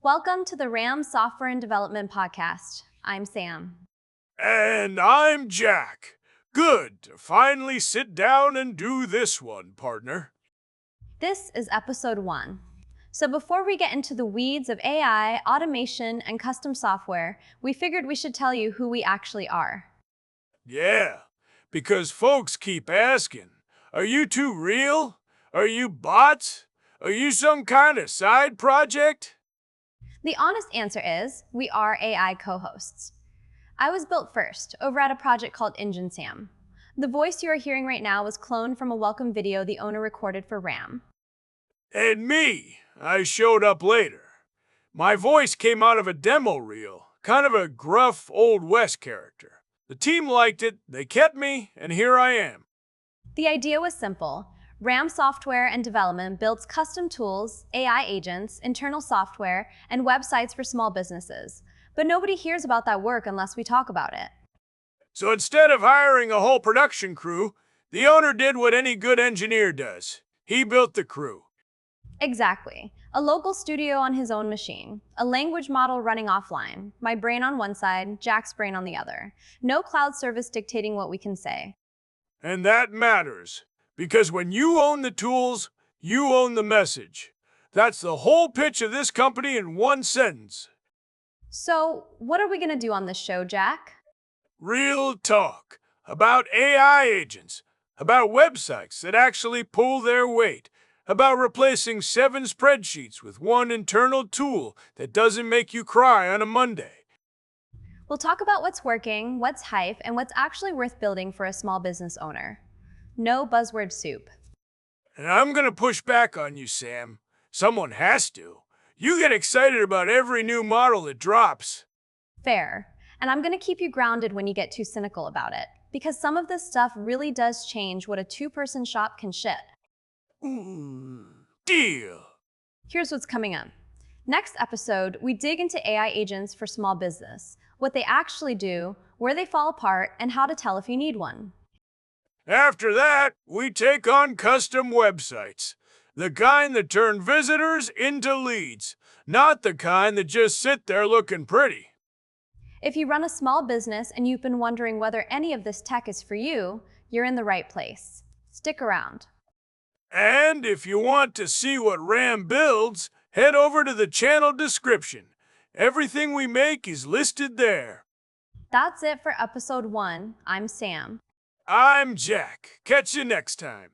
Welcome to the RAM Software and Development Podcast. I'm Sam. And I'm Jack. Good to finally sit down and do this one, partner. This is episode 1. So before we get into the weeds of AI, automation, and custom software, we figured we should tell you who we actually are. Yeah, because folks keep asking, are you two real? Are you bots? Are you some kind of side project? The honest answer is, we are AI co-hosts. I was built first, over at a project called Engine Sam. The voice you are hearing right now was cloned from a welcome video the owner recorded for RAM. And me, I showed up later. My voice came out of a demo reel, kind of a gruff Old West character. The team liked it, they kept me, and here I am. The idea was simple. RAM Software and Development builds custom tools, AI agents, internal software, and websites for small businesses. But nobody hears about that work unless we talk about it. So instead of hiring a whole production crew, the owner did what any good engineer does. He built the crew. Exactly. A local studio on his own machine. A language model running offline. My brain on one side, Jack's brain on the other. No cloud service dictating what we can say. And that matters, because when you own the tools, you own the message. That's the whole pitch of this company in one sentence. So, what are we going to do on this show, Jack? Real talk about AI agents, about websites that actually pull their weight, about replacing 7 spreadsheets with one internal tool that doesn't make you cry on a Monday. We'll talk about what's working, what's hype, and what's actually worth building for a small business owner. No buzzword soup. And I'm gonna push back on you, Sam. Someone has to. You get excited about every new model that drops. Fair. And I'm going to keep you grounded when you get too cynical about it, because some of this stuff really does change what a two-person shop can ship. Deal. Here's what's coming up. Next episode, we dig into AI agents for small business, what they actually do, where they fall apart, and how to tell if you need one. After that, we take on custom websites. The kind that turn visitors into leads, not the kind that just sit there looking pretty. If you run a small business and you've been wondering whether any of this tech is for you, you're in the right place. Stick around. And if you want to see what RAM builds, head over to the channel description. Everything we make is listed there. That's it for episode 1. I'm Sam. I'm Jack. Catch you next time.